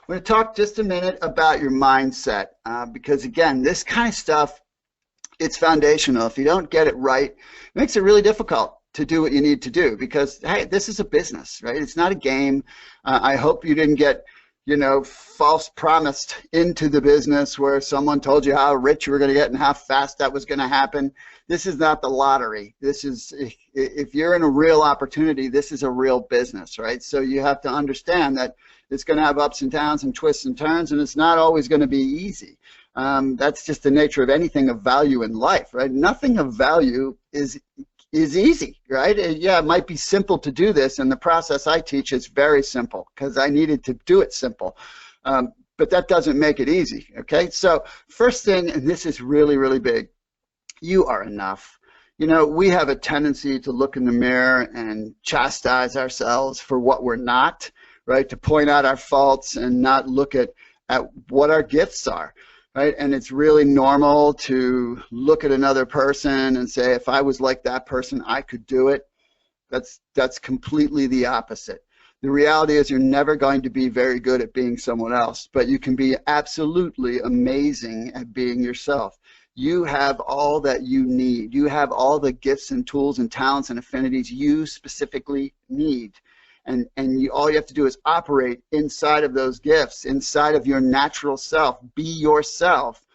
We're going to talk just a minute about your mindset because, again, this kind of stuff, it's foundational. If you don't get it right, it makes it really difficult to do what you need to do because, hey, this is a business, right? It's not a game. I hope you didn't get, false promised into the business where someone told you how rich you were going to get and how fast that was going to happen. This is not the lottery. This is, if you're in a real opportunity, this is a real business, right? So you have to understand that it's going to have ups and downs and twists and turns, and it's not always going to be easy. That's just the nature of anything of value in life, right? Nothing of value is easy, right? Yeah, it might be simple to do this, and the process I teach is very simple because I needed to do it simple. But that doesn't make it easy, okay? So first thing, and this is really, really big, you are enough. We have a tendency to look in the mirror and chastise ourselves for what we're not, right? To point out our faults and not look at what our gifts are. Right? And it's really normal to look at another person and say, if I was like that person, I could do it. That's completely the opposite. The reality is you're never going to be very good at being someone else, but you can be absolutely amazing at being yourself. You have all that you need. You have all the gifts and tools and talents and affinities you specifically need. And all you have to do is operate inside of those gifts, inside of your natural self. Be yourself.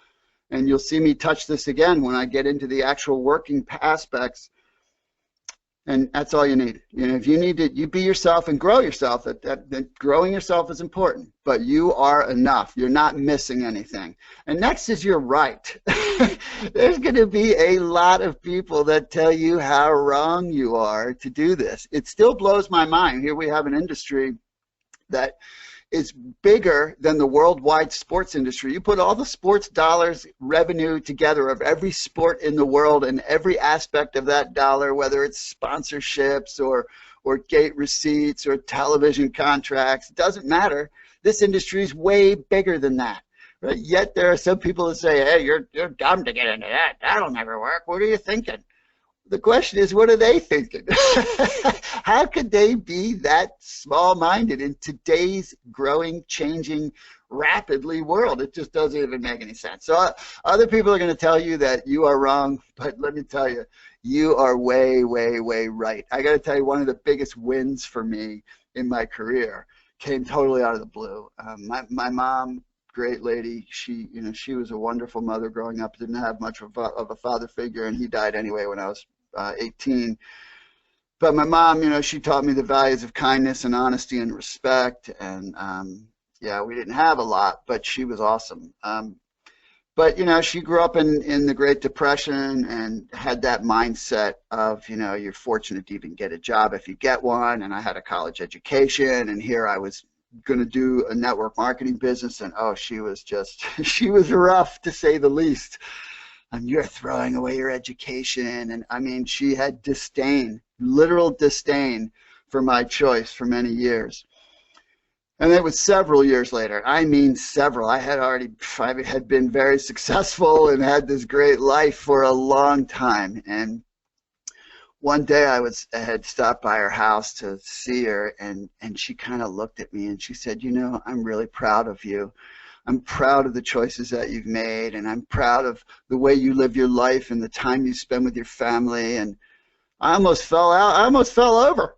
And you'll see me touch this again when I get into the actual working aspects. And that's all you need. If you need to, you be yourself and grow yourself. That growing yourself is important, but you are enough. You're not missing anything. And next is you're right. There's going to be a lot of people that tell you how wrong you are to do this. It still blows my mind. Here we have an industry that is bigger than the worldwide sports industry. You put all the sports dollars revenue together of every sport in the world and every aspect of that dollar, whether it's sponsorships or gate receipts or television contracts, it doesn't matter. This industry is way bigger than that. Right? Yet there are some people that say, hey, you're dumb to get into that. That'll never work. What are you thinking? The question is, what are they thinking? How could they be that small-minded in today's growing, changing, rapidly world? It just doesn't even make any sense. So other people are going to tell you that you are wrong, but let me tell you, you are way, way, way right. I got to tell you, one of the biggest wins for me in my career came totally out of the blue. My mom, great lady, she was a wonderful mother growing up, didn't have much of a father figure, and he died anyway when I was 18. But my mom, she taught me the values of kindness and honesty and respect. And yeah, we didn't have a lot, but she was awesome. But she grew up in the Great Depression and had that mindset of, you're fortunate to even get a job if you get one. And I had a college education, and here I was going to do a network marketing business, and oh, she was she was rough, to say the least. And you're throwing away your education. And I mean, she had disdain, literal disdain for my choice for many years. And it was several years later. I mean, several. I had been very successful and had this great life for a long time. And one day I had stopped by her house to see her, and she kind of looked at me and she said, I'm really proud of you. I'm proud of the choices that you've made, and I'm proud of the way you live your life and the time you spend with your family. And I almost fell out. I almost fell over.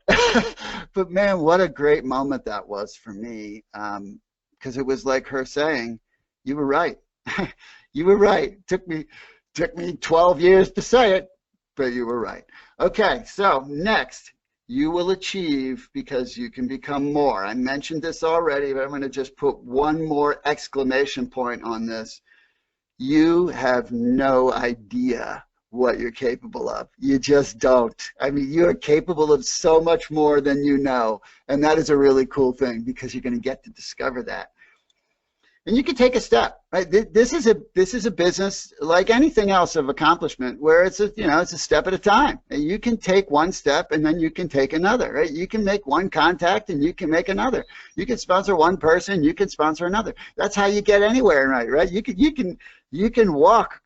But man, what a great moment that was for me, because it was like her saying, you were right. You were right. Took me 12 years to say it, but you were right. Okay, so next, you will achieve because you can become more. I mentioned this already, but I'm going to just put one more exclamation point on this. You have no idea what you're capable of. You just don't. I mean, you're capable of so much more than you know, and that is a really cool thing because you're going to get to discover that. And you can take a step, right? This is a business like anything else of accomplishment, where it's a step at a time. And you can take one step and then you can take another, right? You can make one contact and you can make another. You can sponsor one person, you can sponsor another. That's how you get anywhere, right? You can walk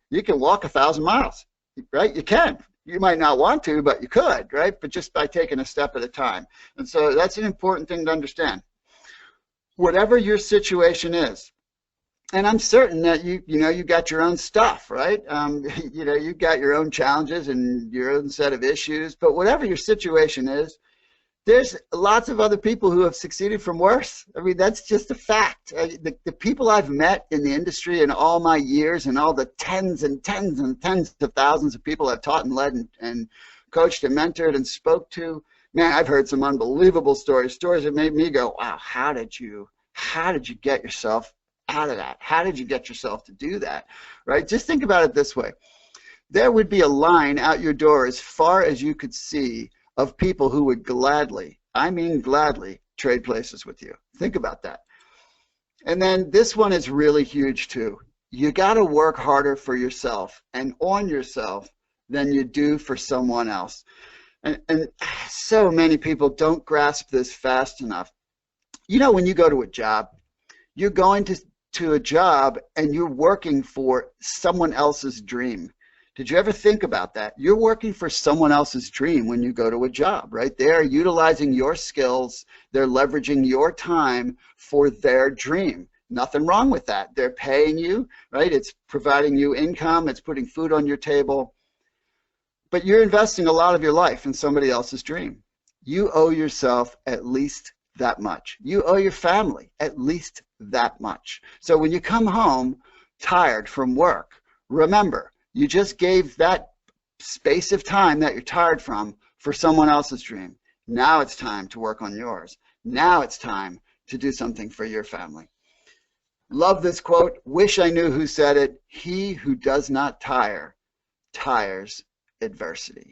1,000 miles, right? You can. You might not want to, but you could, right? But just by taking a step at a time. And so that's an important thing to understand. whatever your situation is, and I'm certain that you got your own stuff, right? You've got your own challenges and your own set of issues, but whatever your situation is, there's lots of other people who have succeeded from worse. I mean, that's just a fact. The people I've met in the industry in all my years and all the tens and tens and tens of thousands of people I've taught and led and coached and mentored and spoke to, man, I've heard some unbelievable stories that made me go, wow, how did you get yourself out of that? How did you get yourself to do that, right? Just think about it this way. There would be a line out your door as far as you could see of people who would gladly, I mean gladly, trade places with you. Think about that. And then this one is really huge too. You got to work harder for yourself and on yourself than you do for someone else. And so many people don't grasp this fast enough. You know, when you go to a job, you're going to a job and you're working for someone else's dream. Did you ever think about that? You're working for someone else's dream when you go to a job, right? They're utilizing your skills. They're leveraging your time for their dream. Nothing wrong with that. They're paying you, right? It's providing you income. It's putting food on your table. But you're investing a lot of your life in somebody else's dream. You owe yourself at least that much. You owe your family at least that much. So when you come home tired from work, remember, you just gave that space of time that you're tired from for someone else's dream. Now it's time to work on yours. Now it's time to do something for your family. Love this quote. Wish I knew who said it. He who does not tire, tires adversity.